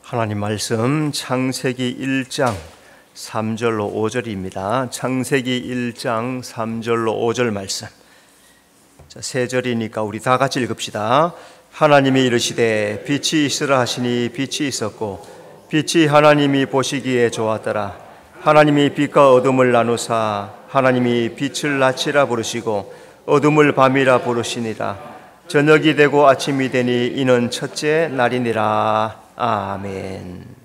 하나님 말씀 창세기 1장 3절로 5절입니다. 창세기 1장 3절로 5절 말씀. 자, 세 절이니까 우리 다 같이 읽읍시다. 하나님이 이르시되 빛이 있으라 하시니 빛이 있었고 빛이 하나님이 보시기에 좋았더라. 하나님이 빛과 어둠을 나누사 하나님이 빛을 낮이라 부르시고 어둠을 밤이라 부르시니라. 저녁이 되고 아침이 되니 이는 첫째 날이니라. 아멘.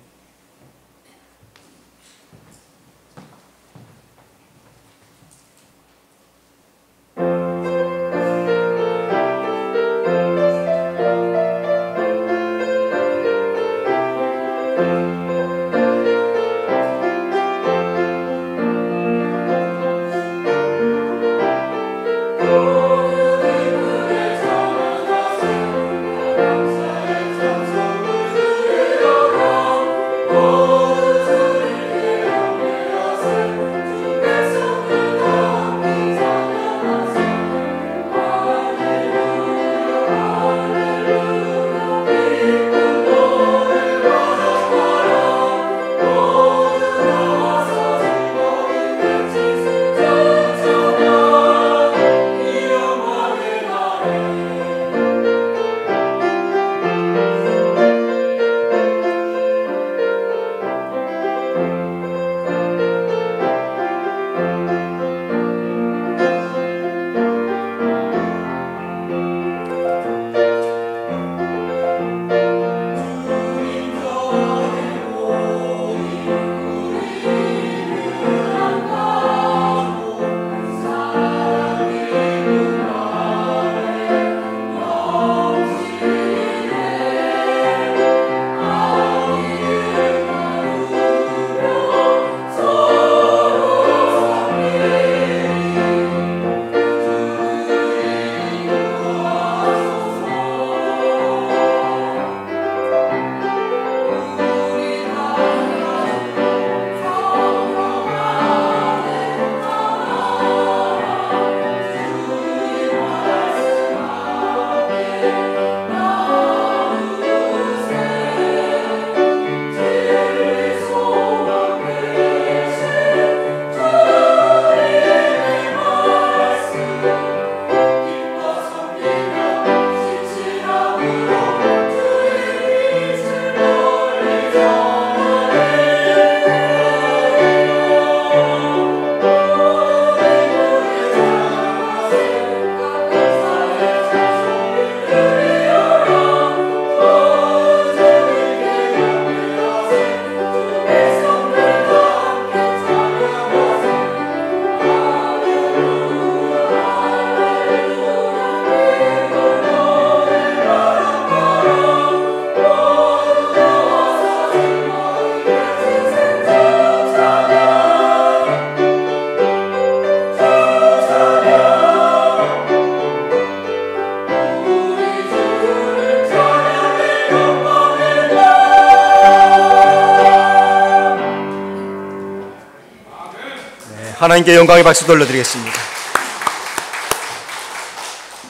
하나님께 영광의 박수 돌려드리겠습니다.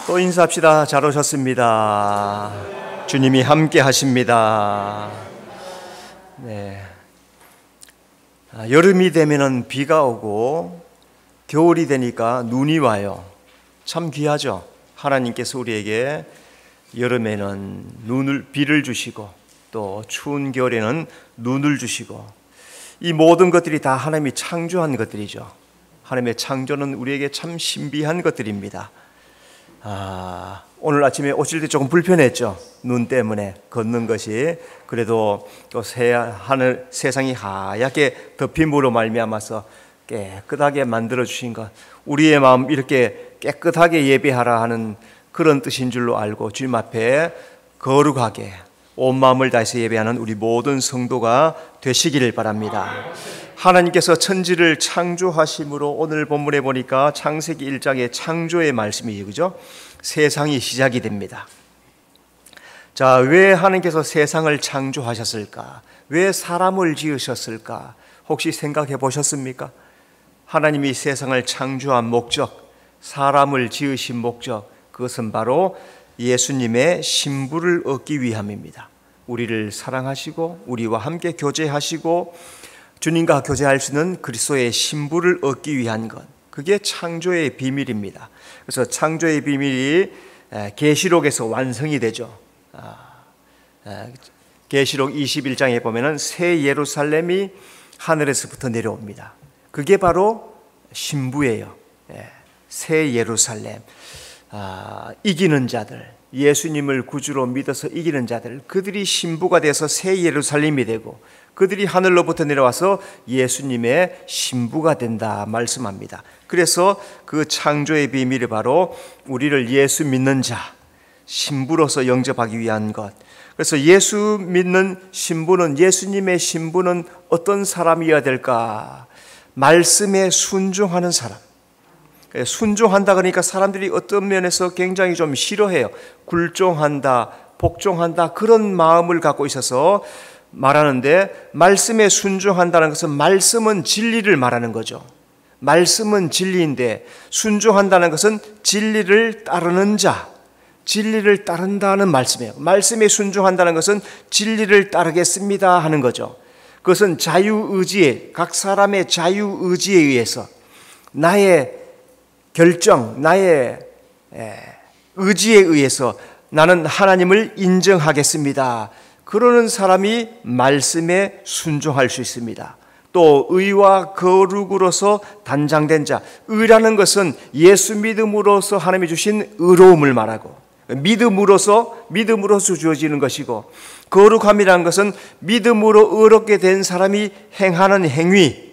또 인사합시다. 잘 오셨습니다. 주님이 함께 하십니다. 네. 여름이 되면은 비가 오고 겨울이 되니까 눈이 와요. 참 귀하죠. 하나님께서 우리에게 여름에는 비를 주시고 또 추운 겨울에는 눈을 주시고 이 모든 것들이 다 하나님이 창조한 것들이죠. 하나님의 창조는 우리에게 참 신비한 것들입니다. 오늘 아침에 오실 때 조금 불편했죠. 눈 때문에 걷는 것이. 그래도 또 하늘 세상이 하얗게 덮임으로 말미암아서 깨끗하게 만들어 주신 것, 우리의 마음 이렇게 깨끗하게 예배하라 하는 그런 뜻인 줄로 알고 주님 앞에 거룩하게 온 마음을 다해서 예배하는 우리 모든 성도가 되시기를 바랍니다. 하나님께서 천지를 창조하심으로 오늘 본문에 보니까 창세기 1장의 창조의 말씀이죠. 그죠? 세상이 시작이 됩니다. 자, 왜 하나님께서 세상을 창조하셨을까? 왜 사람을 지으셨을까? 혹시 생각해 보셨습니까? 하나님이 세상을 창조한 목적, 사람을 지으신 목적, 그것은 바로 예수님의 신부를 얻기 위함입니다. 우리를 사랑하시고 우리와 함께 교제하시고 주님과 교제할 수 있는 그리스도의 신부를 얻기 위한 것, 그게 창조의 비밀입니다. 그래서 창조의 비밀이 계시록에서 완성이 되죠. 계시록 21장에 보면은 새 예루살렘이 하늘에서부터 내려옵니다. 그게 바로 신부예요. 새 예루살렘. 이기는 자들, 예수님을 구주로 믿어서 이기는 자들, 그들이 신부가 돼서 새 예루살렘이 되고 그들이 하늘로부터 내려와서 예수님의 신부가 된다 말씀합니다. 그래서 그 창조의 비밀이 바로 우리를 예수 믿는 자, 신부로서 영접하기 위한 것. 그래서 예수 믿는 신부는, 예수님의 신부는 어떤 사람이어야 될까? 말씀에 순종하는 사람. 순종한다 그러니까 사람들이 어떤 면에서 굉장히 좀 싫어해요. 굴종한다, 복종한다, 그런 마음을 갖고 있어서 말하는데, 말씀에 순종한다는 것은 말씀은 진리를 말하는 거죠. 말씀은 진리인데 순종한다는 것은 진리를 따르는 자, 진리를 따른다는 말씀이에요. 말씀에 순종한다는 것은 진리를 따르겠습니다 하는 거죠. 그것은 자유의지에, 각 사람의 자유의지에 의해서 나의 결정, 나의 의지에 의해서 나는 하나님을 인정하겠습니다. 그러는 사람이 말씀에 순종할 수 있습니다. 또 의와 거룩으로서 단장된 자, 의라는 것은 예수 믿음으로서 하나님이 주신 의로움을 말하고 믿음으로서 주어지는 것이고, 거룩함이라는 것은 믿음으로 의롭게 된 사람이 행하는 행위,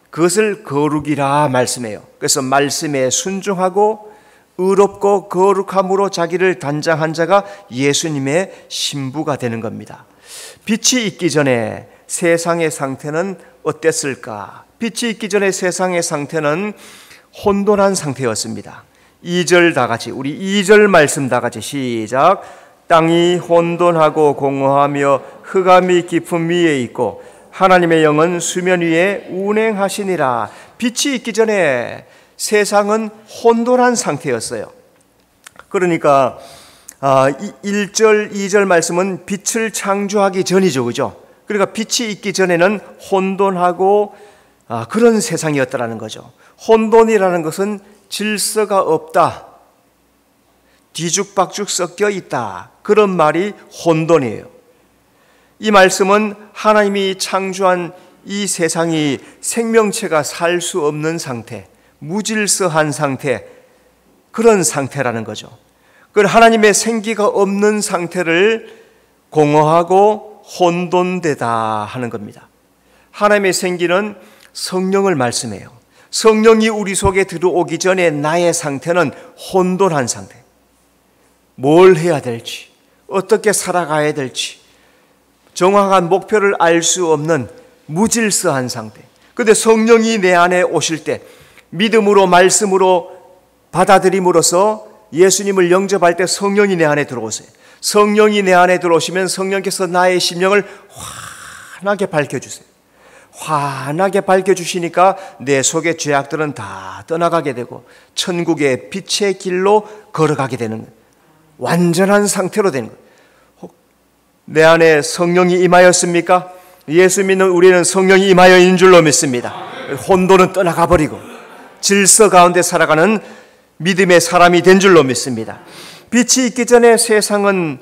그것을 거룩이라 말씀해요. 그래서 말씀에 순종하고 의롭고 거룩함으로 자기를 단장한 자가 예수님의 신부가 되는 겁니다. 빛이 있기 전에 세상의 상태는 어땠을까? 빛이 있기 전에 세상의 상태는 혼돈한 상태였습니다. 2절 다 같이, 우리 2절 말씀 다 같이 시작. 땅이 혼돈하고 공허하며 흑암이 깊음 위에 있고 하나님의 영은 수면 위에 운행하시니라. 빛이 있기 전에 세상은 혼돈한 상태였어요. 그러니까 1절, 2절 말씀은 빛을 창조하기 전이죠, 그죠? 그러니까 빛이 있기 전에는 혼돈하고 그런 세상이었다라는 거죠. 혼돈이라는 것은 질서가 없다, 뒤죽박죽 섞여 있다, 그런 말이 혼돈이에요. 이 말씀은 하나님이 창조한 이 세상이 생명체가 살 수 없는 상태, 무질서한 상태, 그런 상태라는 거죠. 그 하나님의 생기가 없는 상태를 공허하고 혼돈되다 하는 겁니다. 하나님의 생기는 성령을 말씀해요. 성령이 우리 속에 들어오기 전에 나의 상태는 혼돈한 상태. 뭘 해야 될지, 어떻게 살아가야 될지 정확한 목표를 알 수 없는 무질서한 상태. 그런데 성령이 내 안에 오실 때 믿음으로 말씀으로 받아들임으로써 예수님을 영접할 때 성령이 내 안에 들어오세요. 성령이 내 안에 들어오시면 성령께서 나의 심령을 환하게 밝혀주세요. 환하게 밝혀주시니까 내 속의 죄악들은 다 떠나가게 되고 천국의 빛의 길로 걸어가게 되는 거예요. 완전한 상태로 되는 거예요. 내 안에 성령이 임하였습니까? 예수 믿는 우리는 성령이 임하여 있는 줄로 믿습니다. 혼돈은 떠나가 버리고 질서 가운데 살아가는 믿음의 사람이 된 줄로 믿습니다. 빛이 있기 전에 세상은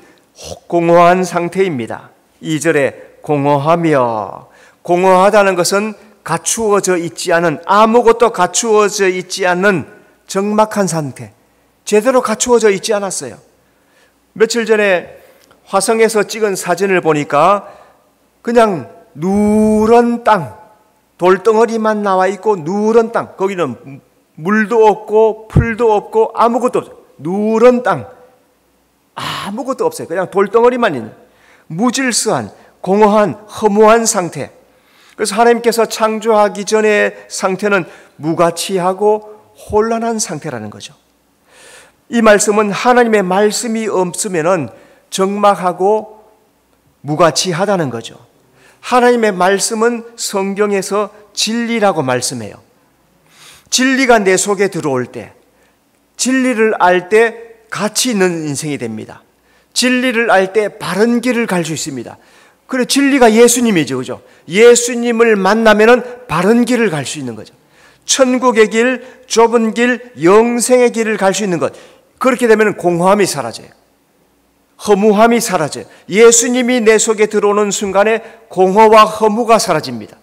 공허한 상태입니다. 2절에 공허하며, 공허하다는 것은 갖추어져 있지 않은, 아무것도 갖추어져 있지 않는 적막한 상태, 제대로 갖추어져 있지 않았어요. 며칠 전에 화성에서 찍은 사진을 보니까 그냥 누런 땅, 돌덩어리만 나와 있고 누런 땅, 거기는 물도 없고 풀도 없고 아무것도 없어요. 누런 땅, 아무것도 없어요. 그냥 돌덩어리만 있는 무질서한, 공허한, 허무한 상태. 그래서 하나님께서 창조하기 전의 상태는 무가치하고 혼란한 상태라는 거죠. 이 말씀은 하나님의 말씀이 없으면 적막하고 무가치하다는 거죠. 하나님의 말씀은 성경에서 진리라고 말씀해요. 진리가 내 속에 들어올 때, 진리를 알 때 가치 있는 인생이 됩니다. 진리를 알 때 바른 길을 갈 수 있습니다. 그래, 진리가 예수님이죠. 그죠? 예수님을 만나면은 바른 길을 갈 수 있는 거죠. 천국의 길, 좁은 길, 영생의 길을 갈 수 있는 것. 그렇게 되면 공허함이 사라져요. 허무함이 사라져요. 예수님이 내 속에 들어오는 순간에 공허와 허무가 사라집니다.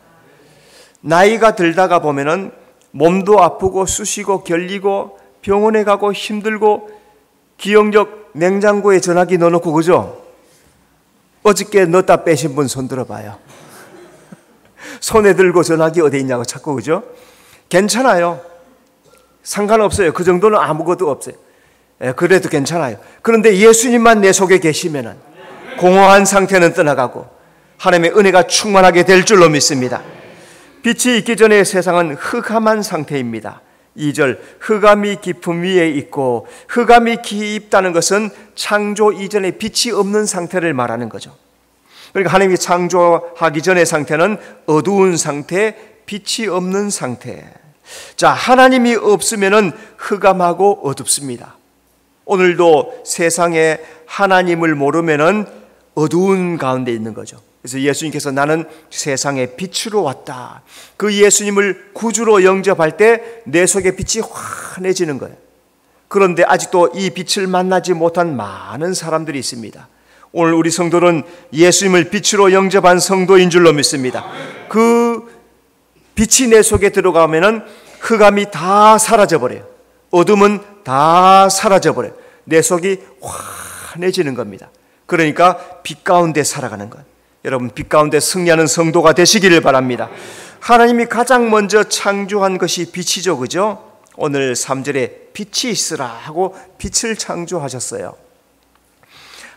나이가 들다가 보면은 몸도 아프고 쑤시고 결리고 병원에 가고 힘들고 기억력 냉장고에 전화기 넣어놓고, 그죠? 어저께 넣었다 빼신 분 손 들어봐요. 손에 들고 전화기 어디 있냐고 찾고, 그죠? 괜찮아요. 상관없어요. 그 정도는 아무것도 없어요. 그래도 괜찮아요. 그런데 예수님만 내 속에 계시면은 공허한 상태는 떠나가고 하나님의 은혜가 충만하게 될 줄로 믿습니다. 빛이 있기 전에 세상은 흑암한 상태입니다. 2절, 흑암이 깊음 위에 있고, 흑암이 깊다는 것은 창조 이전에 빛이 없는 상태를 말하는 거죠. 그러니까 하나님이 창조하기 전의 상태는 어두운 상태, 빛이 없는 상태. 자, 하나님이 없으면은 흑암하고 어둡습니다. 오늘도 세상에 하나님을 모르면은 어두운 가운데 있는 거죠. 그래서 예수님께서 나는 세상의 빛으로 왔다. 그 예수님을 구주로 영접할 때 내 속에 빛이 환해지는 거예요. 그런데 아직도 이 빛을 만나지 못한 많은 사람들이 있습니다. 오늘 우리 성도는 예수님을 빛으로 영접한 성도인 줄로 믿습니다. 그 빛이 내 속에 들어가면은 흑암이 다 사라져버려요. 어둠은 다 사라져버려요. 내 속이 환해지는 겁니다. 그러니까 빛 가운데 살아가는 것. 여러분, 빛 가운데 승리하는 성도가 되시기를 바랍니다. 하나님이 가장 먼저 창조한 것이 빛이죠. 그죠? 오늘 3절에 빛이 있으라 하고 빛을 창조하셨어요.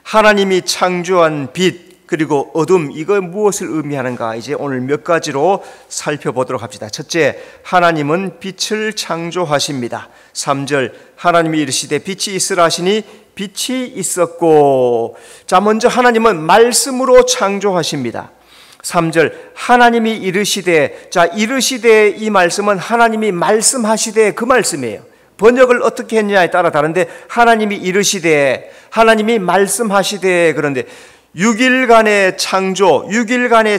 하나님이 창조한 빛 그리고 어둠, 이거 무엇을 의미하는가 이제 오늘 몇 가지로 살펴보도록 합시다. 첫째, 하나님은 빛을 창조하십니다. 3절, 하나님이 이르시되 빛이 있으라 하시니 빛이 있었고. 자, 먼저 하나님은 말씀으로 창조하십니다. 3절, 하나님이 이르시되. 자, 이르시되 이 말씀은 하나님이 말씀하시되 그 말씀이에요. 번역을 어떻게 했냐에 따라 다른데 하나님이 이르시되, 하나님이 말씀하시되. 그런데 6일간의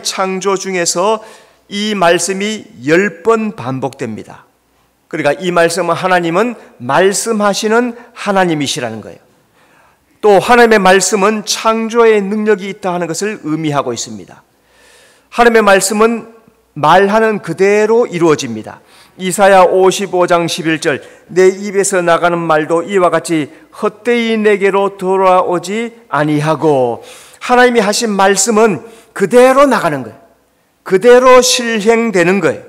창조 중에서 이 말씀이 10번 반복됩니다. 그러니까 이 말씀은 하나님은 말씀하시는 하나님이시라는 거예요. 또 하나님의 말씀은 창조의 능력이 있다 하는 것을 의미하고 있습니다. 하나님의 말씀은 말하는 그대로 이루어집니다. 이사야 55장 11절, 내 입에서 나가는 말도 이와 같이 헛되이 내게로 돌아오지 아니하고. 하나님이 하신 말씀은 그대로 나가는 거예요. 그대로 실행되는 거예요.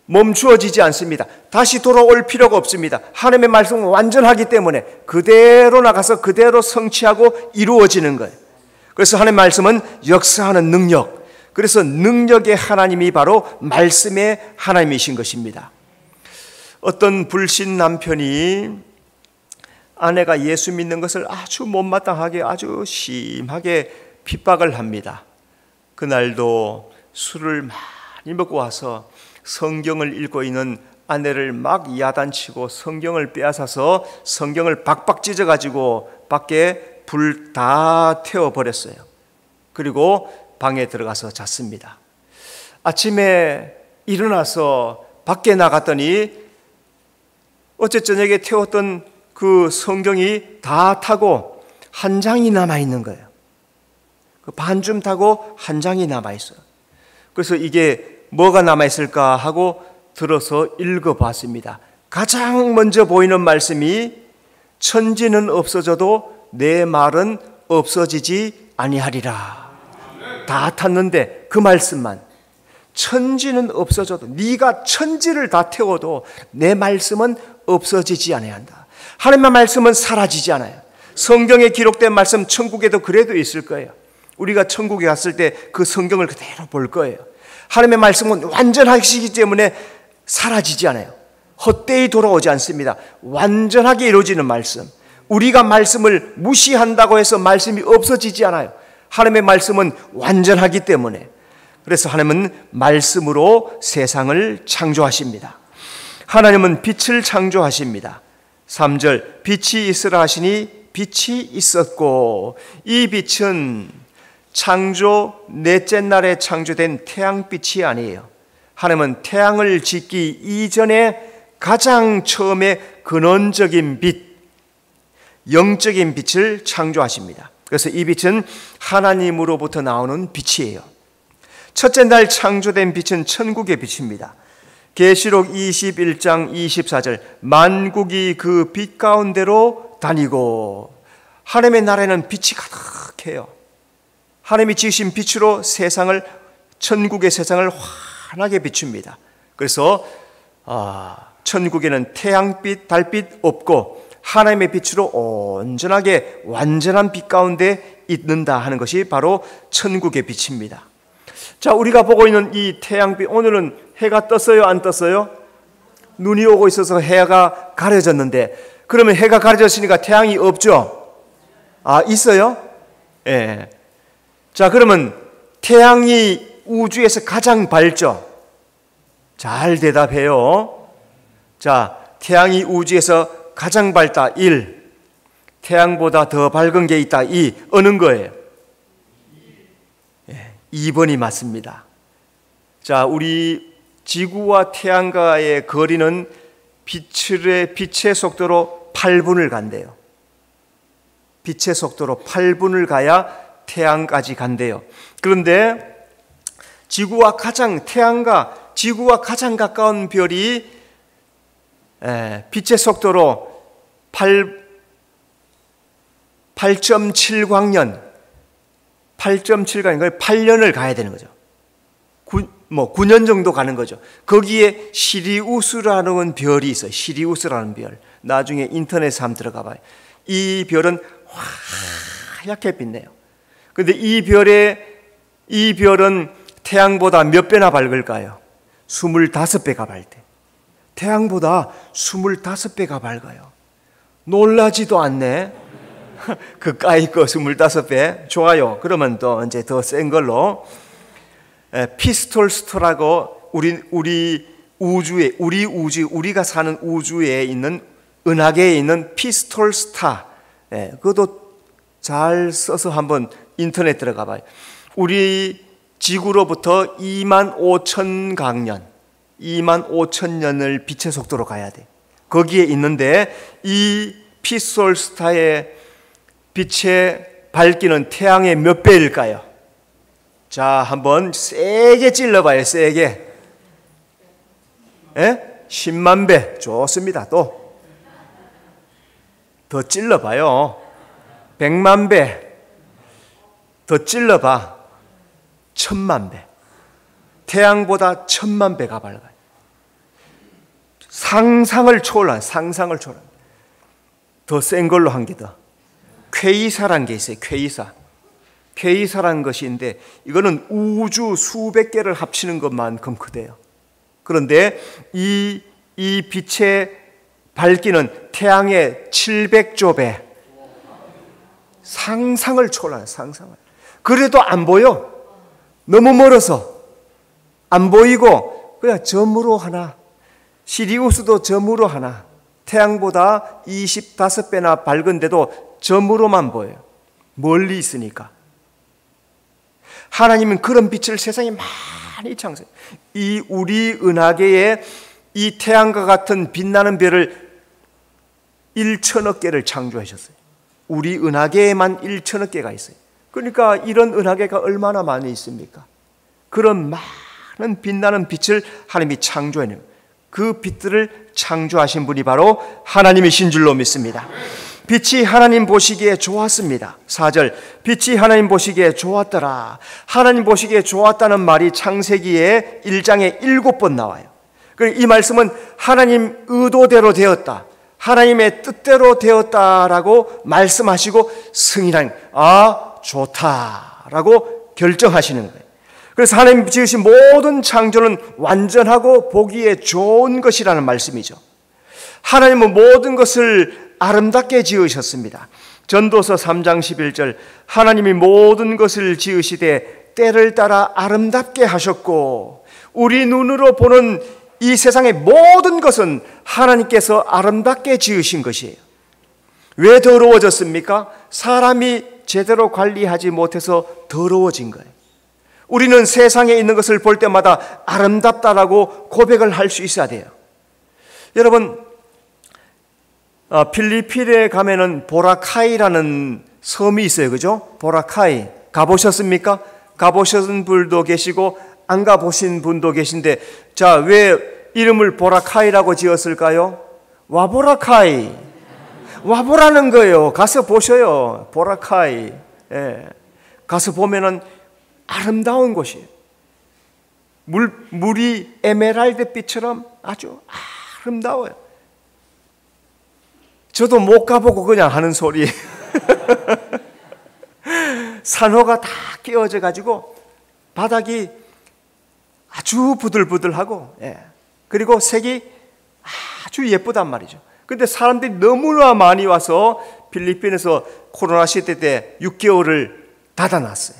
멈추어지지 않습니다. 다시 돌아올 필요가 없습니다. 하나님의 말씀은 완전하기 때문에 그대로 나가서 그대로 성취하고 이루어지는 거예요. 그래서 하나님의 말씀은 역사하는 능력, 그래서 능력의 하나님이 바로 말씀의 하나님이신 것입니다. 어떤 불신 남편이 아내가 예수 믿는 것을 아주 못마땅하게 아주 심하게 핍박을 합니다. 그날도 술을 많이 먹고 와서 성경을 읽고 있는 아내를 막 야단치고 성경을 빼앗아서 성경을 박박 찢어가지고 밖에 불 다 태워버렸어요. 그리고 방에 들어가서 잤습니다. 아침에 일어나서 밖에 나갔더니 어제 저녁에 태웠던 그 성경이 다 타고 한 장이 남아있는 거예요. 그 반쯤 타고 한 장이 남아있어요. 그래서 이게 뭐가 남아있을까 하고 들어서 읽어봤습니다. 가장 먼저 보이는 말씀이 천지는 없어져도 내 말은 없어지지 아니하리라. 다 탔는데 그 말씀만, 천지는 없어져도, 네가 천지를 다 태워도 내 말씀은 없어지지 아니한다. 하나님의 말씀은 사라지지 않아요. 성경에 기록된 말씀 천국에도 그래도 있을 거예요. 우리가 천국에 갔을 때 그 성경을 그대로 볼 거예요. 하나님의 말씀은 완전하시기 때문에 사라지지 않아요. 헛되이 돌아오지 않습니다. 완전하게 이루어지는 말씀. 우리가 말씀을 무시한다고 해서 말씀이 없어지지 않아요. 하나님의 말씀은 완전하기 때문에. 그래서 하나님은 말씀으로 세상을 창조하십니다. 하나님은 빛을 창조하십니다. 3절, 빛이 있으라 하시니 빛이 있었고 이 빛은 창조 넷째 날에 창조된 태양빛이 아니에요. 하나님은 태양을 짓기 이전에 가장 처음에 근원적인 빛, 영적인 빛을 창조하십니다. 그래서 이 빛은 하나님으로부터 나오는 빛이에요. 첫째 날 창조된 빛은 천국의 빛입니다. 계시록 21장 24절 만국이 그 빛 가운데로 다니고 하나님의 나라에는 빛이 가득해요. 하나님이 지으신 빛으로 세상을 천국의 세상을 환하게 비춥니다. 그래서 천국에는 태양빛, 달빛 없고 하나님의 빛으로 온전하게 완전한 빛 가운데 있는다 하는 것이 바로 천국의 빛입니다. 자, 우리가 보고 있는 이 태양빛, 오늘은 해가 떴어요, 안 떴어요? 눈이 오고 있어서 해가 가려졌는데, 그러면 해가 가려졌으니까 태양이 없죠? 있어요? 예. 자, 그러면 태양이 우주에서 가장 밝죠? 잘 대답해요. 자, 태양이 우주에서 가장 밝다 1, 태양보다 더 밝은 게 있다 2, 어느 거예요? 2번이 맞습니다. 자, 우리 지구와 태양과의 거리는 빛의 속도로 8분을 간대요. 빛의 속도로 8분을 가야 태양까지 간대요. 그런데 태양과 지구와 가장 가까운 별이 빛의 속도로 8.7광년, 8년을 가야 되는 거죠. 9년 정도 가는 거죠. 거기에 시리우스라는 별이 있어요. 시리우스라는 별. 나중에 인터넷에 한번 들어가 봐요. 이 별은 하얗게 빛내요. 그런데 이 별은 태양보다 몇 배나 밝을까요? 25배가 밝대. 태양보다 25배가 밝아요. 놀라지도 않네. 그까이 거 25배. 좋아요. 그러면 또 이제 더 센 걸로 피스톨스타라고 우리가 사는 우주에 있는 은하계에 있는 피스톨스타. 그것도 잘 써서 한번 인터넷 들어가 봐요. 우리 지구로부터 25,000광년, 25,000년을 빛의 속도로 가야 돼. 거기에 있는데 이 피스톨스타의 빛의 밝기는 태양의 몇 배일까요? 자, 한번 세게 찔러봐요. 세게. 10만 배. 좋습니다. 또 더 찔러봐요. 100만 배. 더 찔러봐. 1000만 배. 태양보다 1000만 배가 밝아요. 상상을 초월한. 더 센 걸로 한 개 더. 퀘이사라는 게 있어요. 퀘이사라는 것인데 이거는 우주 수백 개를 합치는 것만큼 크대요. 그런데 이 빛의 밝기는 태양의 700조 배. 상상을 초월한. 그래도 안 보여. 너무 멀어서 안 보이고 그냥 점으로 하나. 시리우스도 점으로 하나. 태양보다 25배나 밝은데도 점으로만 보여요. 멀리 있으니까. 하나님은 그런 빛을 세상에 많이 창조해요. 이 우리 은하계에 이 태양과 같은 빛나는 별을 1천억 개를 창조하셨어요. 우리 은하계에만 1천억 개가 있어요. 그러니까 이런 은하계가 얼마나 많이 있습니까? 그런 많은 빛나는 빛을 하나님이 창조해내는, 그 빛들을 창조하신 분이 바로 하나님이신 줄로 믿습니다. 빛이 하나님 보시기에 좋았습니다. 4절, 빛이 하나님 보시기에 좋았더라. 하나님 보시기에 좋았다는 말이 창세기에 1장에 7번 나와요. 이 말씀은 하나님 의도대로 되었다, 하나님의 뜻대로 되었다라고 말씀하시고 승인한, 좋다라고 결정하시는 거예요. 그래서 하나님 지으신 모든 창조는 완전하고 보기에 좋은 것이라는 말씀이죠. 하나님은 모든 것을 아름답게 지으셨습니다. 전도서 3장 11절, 하나님이 모든 것을 지으시되 때를 따라 아름답게 하셨고, 우리 눈으로 보는 이 세상의 모든 것은 하나님께서 아름답게 지으신 것이에요. 왜 더러워졌습니까? 사람이 제대로 관리하지 못해서 더러워진 거예요. 우리는 세상에 있는 것을 볼 때마다 아름답다라고 고백을 할 수 있어야 돼요. 여러분, 필리핀에 가면은 보라카이라는 섬이 있어요. 그죠? 보라카이. 가보셨습니까? 가보신 분도 계시고 안 가보신 분도 계신데, 자, 왜 이름을 보라카이라고 지었을까요? 와보라카이. 와보라는 거예요. 가서 보셔요. 보라카이. 예. 가서 보면은 아름다운 곳이에요. 물이 에메랄드 빛처럼 아주 아름다워요. 저도 못 가보고 그냥 하는 소리예요. 산호가 다 끼워져 가지고 바닥이 아주 부들부들하고, 예. 그리고 색이 아주 예쁘단 말이죠. 근데 사람들이 너무나 많이 와서 필리핀에서 코로나 시대 때 6개월을 닫아놨어요.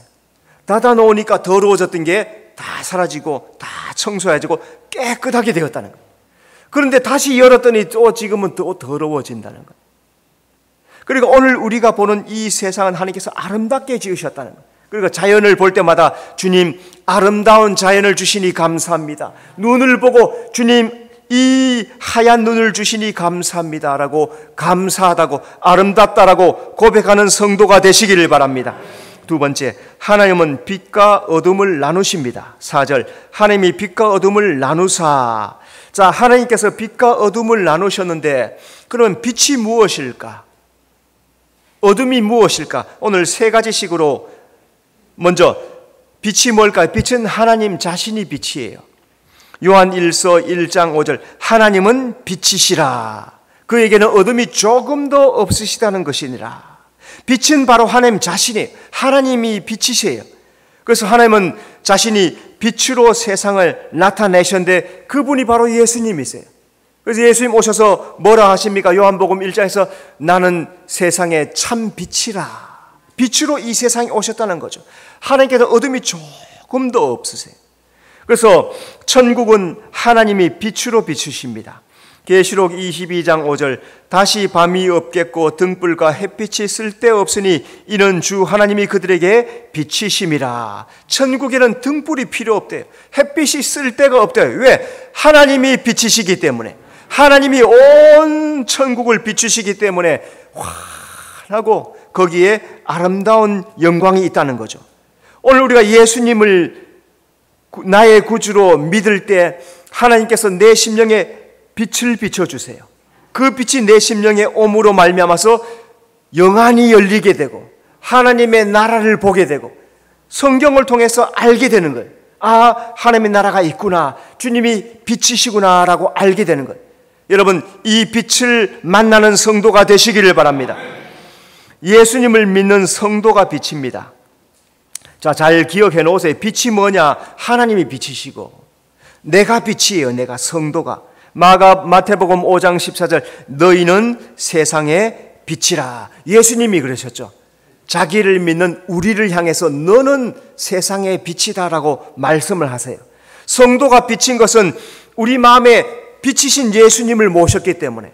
닫아놓으니까 더러워졌던 게 다 사라지고 다 청소해지고 깨끗하게 되었다는 거예요. 그런데 다시 열었더니 또 지금은 또 더러워진다는 거예요. 그리고 오늘 우리가 보는 이 세상은 하나님께서 아름답게 지으셨다는 거예요. 그러니까 자연을 볼 때마다 주님, 아름다운 자연을 주시니 감사합니다. 눈을 보고 주님, 이 하얀 눈을 주시니 감사합니다라고, 감사하다고, 아름답다라고 고백하는 성도가 되시기를 바랍니다. 두 번째, 하나님은 빛과 어둠을 나누십니다. 4절, 하나님이 빛과 어둠을 나누사. 자, 하나님께서 빛과 어둠을 나누셨는데 그러면 빛이 무엇일까? 어둠이 무엇일까? 오늘 세 가지식으로, 먼저 빛이 뭘까요? 빛은 하나님 자신이 빛이에요. 요한 1서 1장 5절, 하나님은 빛이시라. 그에게는 어둠이 조금도 없으시다는 것이니라. 빛은 바로 하나님 자신이에요. 하나님이 빛이세요. 그래서 하나님은 자신이 빛으로 세상을 나타내셨는데 그분이 바로 예수님이세요. 그래서 예수님 오셔서 뭐라 하십니까? 요한복음 1장에서 나는 세상의 참 빛이라. 빛으로 이 세상에 오셨다는 거죠. 하나님께서 어둠이 조금도 없으세요. 그래서 천국은 하나님이 빛으로 비추십니다. 계시록 22장 5절, 다시 밤이 없겠고 등불과 햇빛이 쓸데없으니 이는 주 하나님이 그들에게 빛이심이라. 천국에는 등불이 필요 없대요. 햇빛이 쓸데가 없대요. 왜? 하나님이 빛이시기 때문에. 하나님이 온 천국을 비추시기 때문에 환하고 거기에 아름다운 영광이 있다는 거죠. 오늘 우리가 예수님을 나의 구주로 믿을 때 하나님께서 내 심령에 빛을 비춰주세요. 그 빛이 내 심령에 옴으로 말미암아서 영안이 열리게 되고 하나님의 나라를 보게 되고 성경을 통해서 알게 되는 거예요. 아, 하나님의 나라가 있구나, 주님이 빛이시구나 라고 알게 되는 거예요. 여러분, 이 빛을 만나는 성도가 되시기를 바랍니다. 예수님을 믿는 성도가 빛입니다. 자, 잘 기억해 놓으세요. 빛이 뭐냐? 하나님이 빛이시고 내가 빛이에요. 내가 성도가. 마태복음 5장 14절, 너희는 세상의 빛이라. 예수님이 그러셨죠. 자기를 믿는 우리를 향해서 너는 세상의 빛이다라고 말씀을 하세요. 성도가 빛인 것은 우리 마음에 빛이신 예수님을 모셨기 때문에,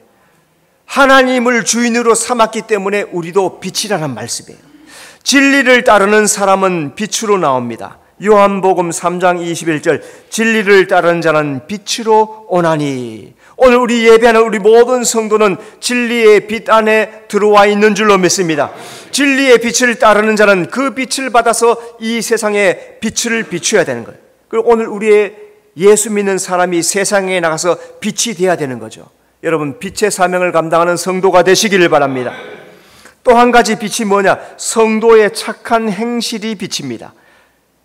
하나님을 주인으로 삼았기 때문에 우리도 빛이라는 말씀이에요. 진리를 따르는 사람은 빛으로 나옵니다. 요한복음 3장 21절, 진리를 따르는 자는 빛으로 오나니. 오늘 우리 예배하는 우리 모든 성도는 진리의 빛 안에 들어와 있는 줄로 믿습니다. 진리의 빛을 따르는 자는 그 빛을 받아서 이 세상에 빛을 비춰야 되는 거예요. 그리고 오늘 우리의 예수 믿는 사람이 세상에 나가서 빛이 되어야 되는 거죠. 여러분, 빛의 사명을 감당하는 성도가 되시기를 바랍니다. 또 한 가지 빛이 뭐냐? 성도의 착한 행실이 빛입니다.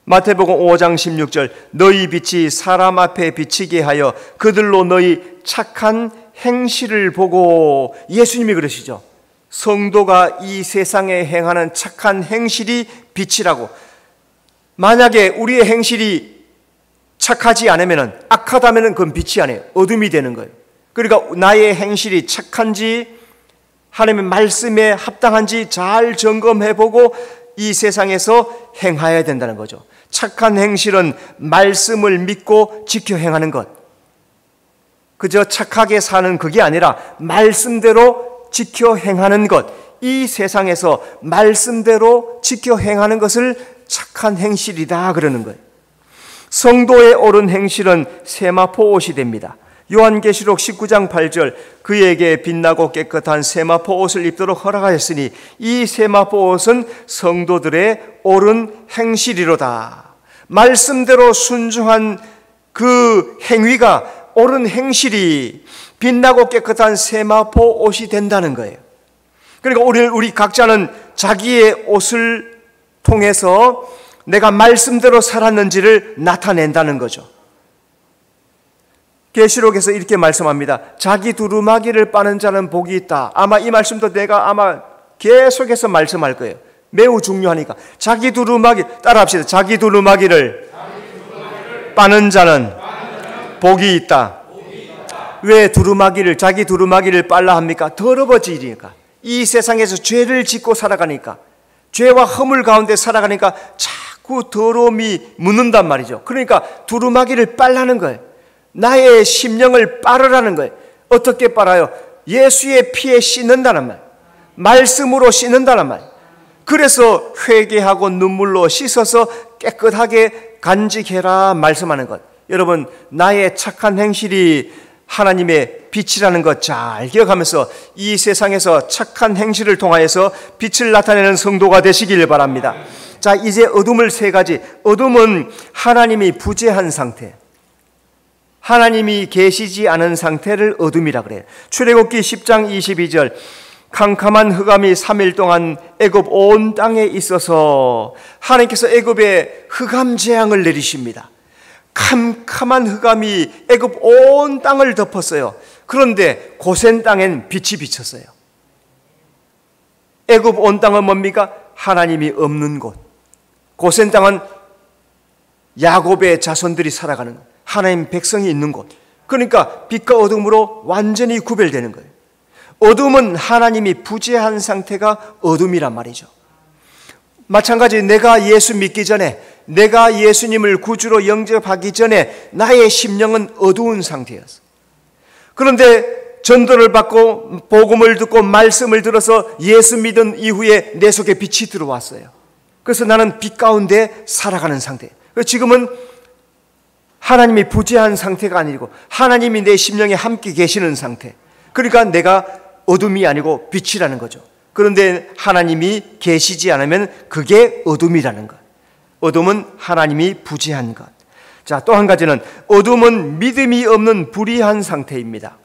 마태복음 5장 16절, 너희 빛이 사람 앞에 비치게 하여 그들로 너희 착한 행실을 보고. 예수님이 그러시죠. 성도가 이 세상에 행하는 착한 행실이 빛이라고. 만약에 우리의 행실이 착하지 않으면, 악하다면 그건 빛이 아니에요. 어둠이 되는 거예요. 그러니까 나의 행실이 착한지 하나님의 말씀에 합당한지 잘 점검해보고 이 세상에서 행하여야 된다는 거죠. 착한 행실은 말씀을 믿고 지켜 행하는 것. 그저 착하게 사는 그게 아니라 말씀대로 지켜 행하는 것, 이 세상에서 말씀대로 지켜 행하는 것을 착한 행실이다 그러는 거예요. 성도의 옳은 행실은 세마포 옷이 됩니다. 요한계시록 19장 8절, 그에게 빛나고 깨끗한 세마포 옷을 입도록 허락하였으니 이 세마포 옷은 성도들의 옳은 행실이로다. 말씀대로 순종한 그 행위가, 옳은 행실이 빛나고 깨끗한 세마포 옷이 된다는 거예요. 그러니까 우리 각자는 자기의 옷을 통해서 내가 말씀대로 살았는지를 나타낸다는 거죠. 계시록에서 이렇게 말씀합니다. 자기 두루마기를 빠는 자는 복이 있다. 아마 이 말씀도 내가 아마 계속해서 말씀할 거예요. 매우 중요하니까. 자기 두루마기, 따라합시다. 자기 두루마기를 빠는 자는 복이 있다. 왜 자기 두루마기를 빨라 합니까? 더러워지니까. 이 세상에서 죄를 짓고 살아가니까, 죄와 허물 가운데 살아가니까 자꾸 더러움이 묻는단 말이죠. 그러니까 두루마기를 빨라는 거예요. 나의 심령을 빨으라는 거예요. 어떻게 빨아요? 예수의 피에 씻는다는 말, 말씀으로 씻는다는 말. 그래서 회개하고 눈물로 씻어서 깨끗하게 간직해라 말씀하는 것. 여러분, 나의 착한 행실이 하나님의 빛이라는 것 잘 기억하면서 이 세상에서 착한 행실을 통하여서 빛을 나타내는 성도가 되시길 바랍니다. 자, 이제 어둠을 세 가지. 어둠은 하나님이 부재한 상태, 하나님이 계시지 않은 상태를 어둠이라 그래요. 출애굽기 10장 22절, 캄캄한 흑암이 3일 동안 애굽 온 땅에 있어서 하나님께서 애굽에 흑암 재앙을 내리십니다. 캄캄한 흑암이 애굽 온 땅을 덮었어요. 그런데 고센 땅엔 빛이 비쳤어요. 애굽 온 땅은 뭡니까? 하나님이 없는 곳. 고센 땅은 야곱의 자손들이 살아가는 곳, 하나님 백성이 있는 곳. 그러니까 빛과 어둠으로 완전히 구별되는 거예요. 어둠은 하나님이 부재한 상태가 어둠이란 말이죠. 마찬가지 내가 예수 믿기 전에, 내가 예수님을 구주로 영접하기 전에 나의 심령은 어두운 상태였어. 그런데 전도를 받고 복음을 듣고 말씀을 들어서 예수 믿은 이후에 내 속에 빛이 들어왔어요. 그래서 나는 빛 가운데 살아가는 상태. 지금은 하나님이 부재한 상태가 아니고 하나님이 내 심령에 함께 계시는 상태. 그러니까 내가 어둠이 아니고 빛이라는 거죠. 그런데 하나님이 계시지 않으면 그게 어둠이라는 것. 어둠은 하나님이 부재한 것. 자, 또 한 가지는 어둠은 믿음이 없는 불의한 상태입니다.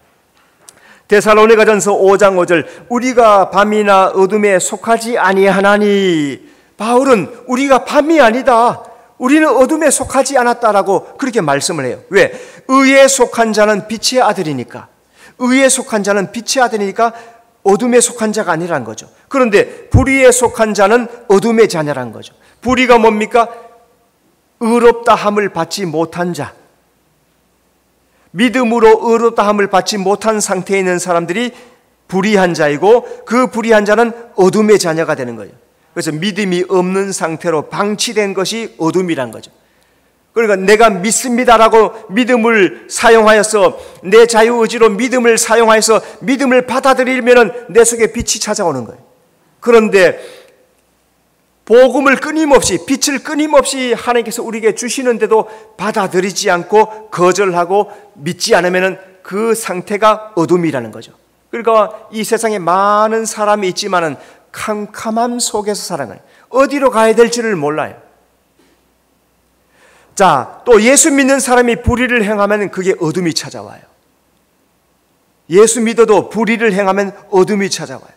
데살로니가전서 5장 5절, 우리가 밤이나 어둠에 속하지 아니하나니. 바울은 우리가 밤이 아니다, 우리는 어둠에 속하지 않았다라고 그렇게 말씀을 해요. 왜? 의에 속한 자는 빛의 아들이니까. 의에 속한 자는 빛의 아들이니까 어둠에 속한 자가 아니라는 거죠. 그런데 불의에 속한 자는 어둠의 자녀라는 거죠. 불의가 뭡니까? 의롭다 함을 받지 못한 자. 믿음으로 의롭다 함을 받지 못한 상태에 있는 사람들이 불의한 자이고, 그 불의한 자는 어둠의 자녀가 되는 거예요. 그래서 믿음이 없는 상태로 방치된 것이 어둠이란 거죠. 그러니까 내가 믿습니다라고 믿음을 사용하여서, 내 자유의지로 믿음을 사용하여서 믿음을 받아들이면 내 속에 빛이 찾아오는 거예요. 그런데 복음을 끊임없이, 빛을 끊임없이 하나님께서 우리에게 주시는데도 받아들이지 않고 거절하고 믿지 않으면 그 상태가 어둠이라는 거죠. 그러니까 이 세상에 많은 사람이 있지만은 캄캄함 속에서 살아가요. 어디로 가야 될지를 몰라요. 자, 또 예수 믿는 사람이 불의를 행하면 그게 어둠이 찾아와요. 예수 믿어도 불의를 행하면 어둠이 찾아와요.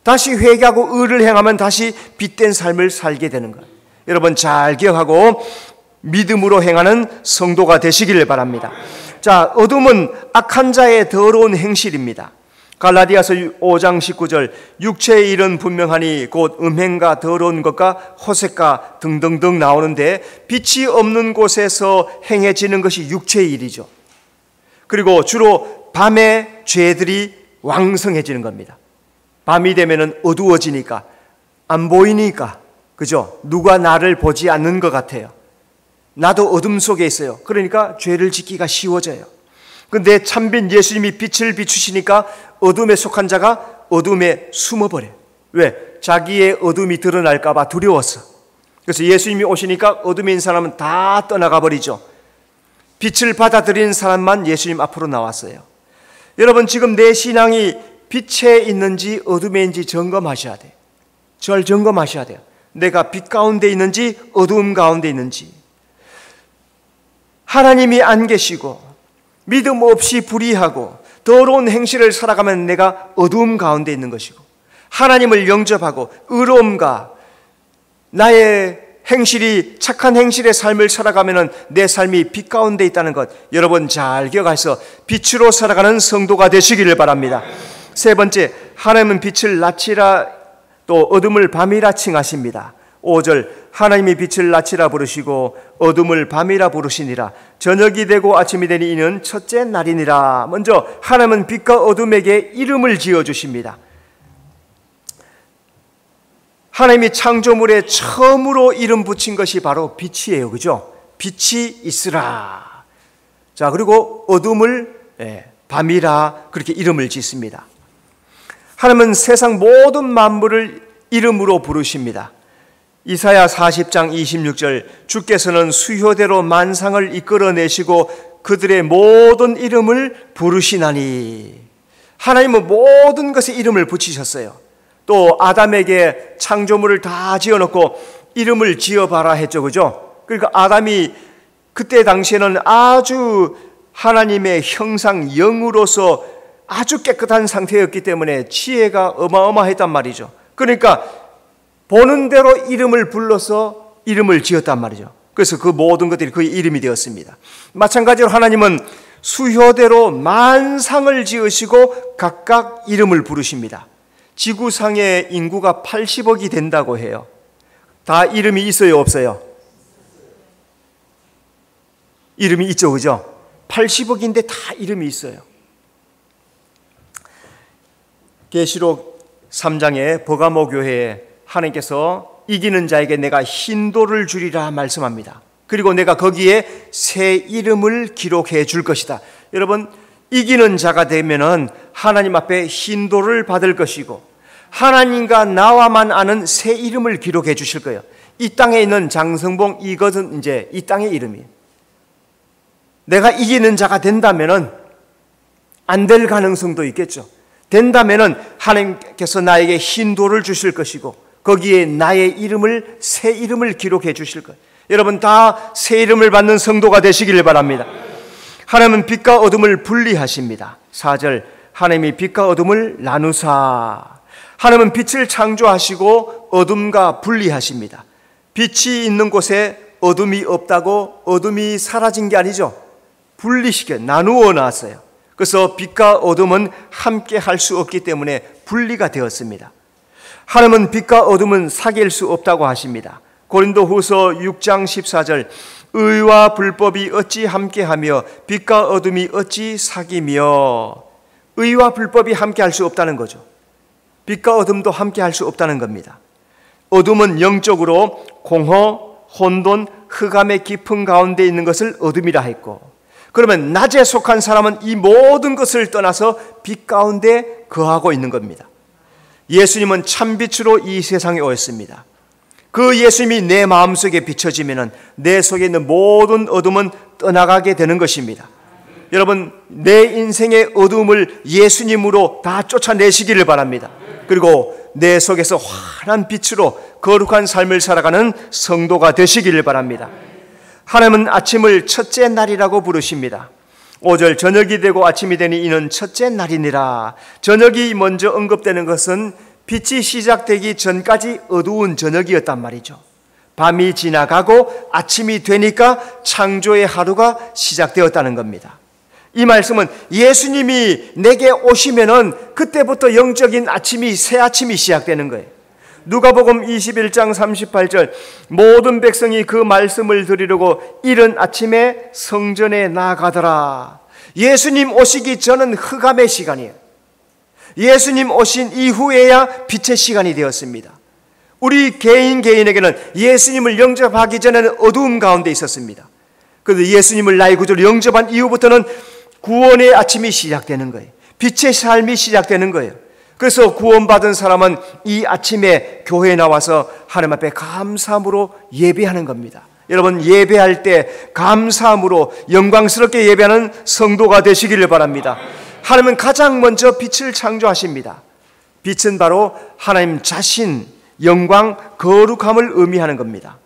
다시 회개하고 의를 행하면 다시 빛된 삶을 살게 되는 거예요. 여러분 잘 기억하고 믿음으로 행하는 성도가 되시기를 바랍니다. 자, 어둠은 악한 자의 더러운 행실입니다. 갈라디아서 5장 19절, 육체의 일은 분명하니 곧 음행과 더러운 것과 호색과 등등등 나오는데 빛이 없는 곳에서 행해지는 것이 육체의 일이죠. 그리고 주로 밤에 죄들이 왕성해지는 겁니다. 밤이 되면 어두워지니까, 안 보이니까, 그죠? 누가 나를 보지 않는 것 같아요. 나도 어둠 속에 있어요. 그러니까 죄를 짓기가 쉬워져요. 근데 참빈 예수님이 빛을 비추시니까 어둠에 속한 자가 어둠에 숨어버려요. 왜? 자기의 어둠이 드러날까 봐 두려워서. 그래서 예수님이 오시니까 어둠에 있는 사람은 다 떠나가 버리죠. 빛을 받아들이는 사람만 예수님 앞으로 나왔어요. 여러분, 지금 내 신앙이 빛에 있는지 어둠에 있는지 점검하셔야 돼요. 절 점검하셔야 돼요. 내가 빛 가운데 있는지 어두움 가운데 있는지. 하나님이 안 계시고 믿음 없이 불의하고 더러운 행실을 살아가면 내가 어두움 가운데 있는 것이고, 하나님을 영접하고 의로움과 나의 행실이 착한 행실의 삶을 살아가면 내 삶이 빛 가운데 있다는 것, 여러분 잘 기억하셔서 빛으로 살아가는 성도가 되시기를 바랍니다. 세 번째, 하나님은 빛을 낮이라 또 어둠을 밤이라 칭하십니다. 5절, 하나님이 빛을 낮이라 부르시고 어둠을 밤이라 부르시니라. 저녁이 되고 아침이 되니 이는 첫째 날이니라. 먼저 하나님은 빛과 어둠에게 이름을 지어주십니다. 하나님이 창조물에 처음으로 이름 붙인 것이 바로 빛이에요. 그죠? 빛이 있으라. 자, 그리고 어둠을 밤이라 그렇게 이름을 짓습니다. 하나님은 세상 모든 만물을 이름으로 부르십니다. 이사야 40장 26절, 주께서는 수효대로 만상을 이끌어내시고 그들의 모든 이름을 부르시나니. 하나님은 모든 것에 이름을 붙이셨어요. 또 아담에게 창조물을 다 지어놓고 이름을 지어봐라 했죠. 그죠? 그러니까 아담이 그때 당시에는 아주 하나님의 형상 영으로서 아주 깨끗한 상태였기 때문에 지혜가 어마어마했단 말이죠. 그러니까 보는 대로 이름을 불러서 이름을 지었단 말이죠. 그래서 그 모든 것들이 그의 이름이 되었습니다. 마찬가지로 하나님은 수효대로 만상을 지으시고 각각 이름을 부르십니다. 지구상의 인구가 80억이 된다고 해요. 다 이름이 있어요, 없어요? 이름이 있죠, 그죠? 80억인데 다 이름이 있어요. 계시록 3장의 버가모 교회에 하나님께서 이기는 자에게 내가 흰돌을 주리라 말씀합니다. 그리고 내가 거기에 새 이름을 기록해 줄 것이다. 여러분, 이기는 자가 되면은 하나님 앞에 흰돌을 받을 것이고 하나님과 나와만 아는 새 이름을 기록해 주실 거예요. 이 땅에 있는 장성봉, 이것은 이제 이 땅의 이름이에요. 내가 이기는 자가 된다면은 안 될 가능성도 있겠죠. 된다면은 하나님께서 나에게 흰돌을 주실 것이고 거기에 나의 이름을, 새 이름을 기록해 주실 거예요. 여러분 다 새 이름을 받는 성도가 되시길 바랍니다. 하나님은 빛과 어둠을 분리하십니다. 4절, 하나님이 빛과 어둠을 나누사. 하나님은 빛을 창조하시고 어둠과 분리하십니다. 빛이 있는 곳에 어둠이 없다고 어둠이 사라진 게 아니죠. 분리시켜 나누어 놨어요. 그래서 빛과 어둠은 함께 할 수 없기 때문에 분리가 되었습니다. 하나님은 빛과 어둠은 사귈 수 없다고 하십니다. 고린도후서 6장 14절, 의와 불법이 어찌 함께하며 빛과 어둠이 어찌 사귀며. 의와 불법이 함께 할 수 없다는 거죠. 빛과 어둠도 함께 할 수 없다는 겁니다. 어둠은 영적으로 공허, 혼돈, 흑암의 깊은 가운데 있는 것을 어둠이라 했고, 그러면 낮에 속한 사람은 이 모든 것을 떠나서 빛 가운데 거하고 있는 겁니다. 예수님은 참빛으로 이 세상에 오셨습니다. 그 예수님이 내 마음속에 비춰지면 내 속에 있는 모든 어둠은 떠나가게 되는 것입니다. 여러분, 내 인생의 어둠을 예수님으로 다 쫓아내시기를 바랍니다. 그리고 내 속에서 환한 빛으로 거룩한 삶을 살아가는 성도가 되시기를 바랍니다. 하나님은 아침을 첫째 날이라고 부르십니다. 5절, 저녁이 되고 아침이 되니 이는 첫째 날이니라. 저녁이 먼저 언급되는 것은 빛이 시작되기 전까지 어두운 저녁이었단 말이죠. 밤이 지나가고 아침이 되니까 창조의 하루가 시작되었다는 겁니다. 이 말씀은 예수님이 내게 오시면은 그때부터 영적인 아침이, 새 아침이 시작되는 거예요. 누가복음 21장 38절, 모든 백성이 그 말씀을 들으려고 이른 아침에 성전에 나아가더라. 예수님 오시기 전은 흑암의 시간이에요. 예수님 오신 이후에야 빛의 시간이 되었습니다. 우리 개인에게는 예수님을 영접하기 전에는 어두움 가운데 있었습니다. 그런데 예수님을 나의 구주로 영접한 이후부터는 구원의 아침이 시작되는 거예요. 빛의 삶이 시작되는 거예요. 그래서 구원받은 사람은 이 아침에 교회에 나와서 하나님 앞에 감사함으로 예배하는 겁니다. 여러분, 예배할 때 감사함으로 영광스럽게 예배하는 성도가 되시기를 바랍니다. 하나님은 가장 먼저 빛을 창조하십니다. 빛은 바로 하나님 자신, 영광, 거룩함을 의미하는 겁니다.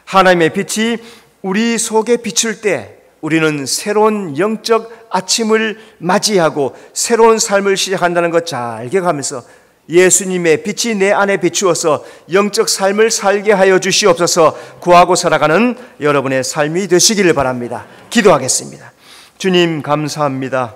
하나님의 빛이 우리 속에 비출 때 우리는 새로운 영적 아침을 맞이하고 새로운 삶을 시작한다는 것 잘 기억하면서 예수님의 빛이 내 안에 비추어서 영적 삶을 살게 하여 주시옵소서. 구하고 살아가는 여러분의 삶이 되시기를 바랍니다. 기도하겠습니다. 주님, 감사합니다.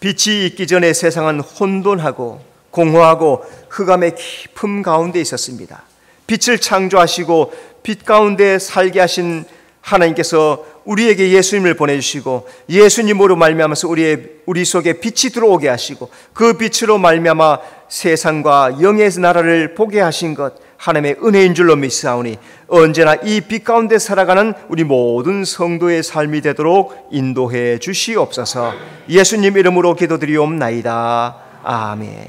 빛이 있기 전에 세상은 혼돈하고 공허하고 흑암의 깊음 가운데 있었습니다. 빛을 창조하시고 빛 가운데 살게 하신 하나님께서 우리에게 예수님을 보내주시고 예수님으로 말미암아서 우리 속에 빛이 들어오게 하시고 그 빛으로 말미암아 세상과 영의 나라를 보게 하신 것 하나님의 은혜인 줄로 믿사오니 언제나 이 빛 가운데 살아가는 우리 모든 성도의 삶이 되도록 인도해 주시옵소서. 예수님 이름으로 기도드리옵나이다. 아멘.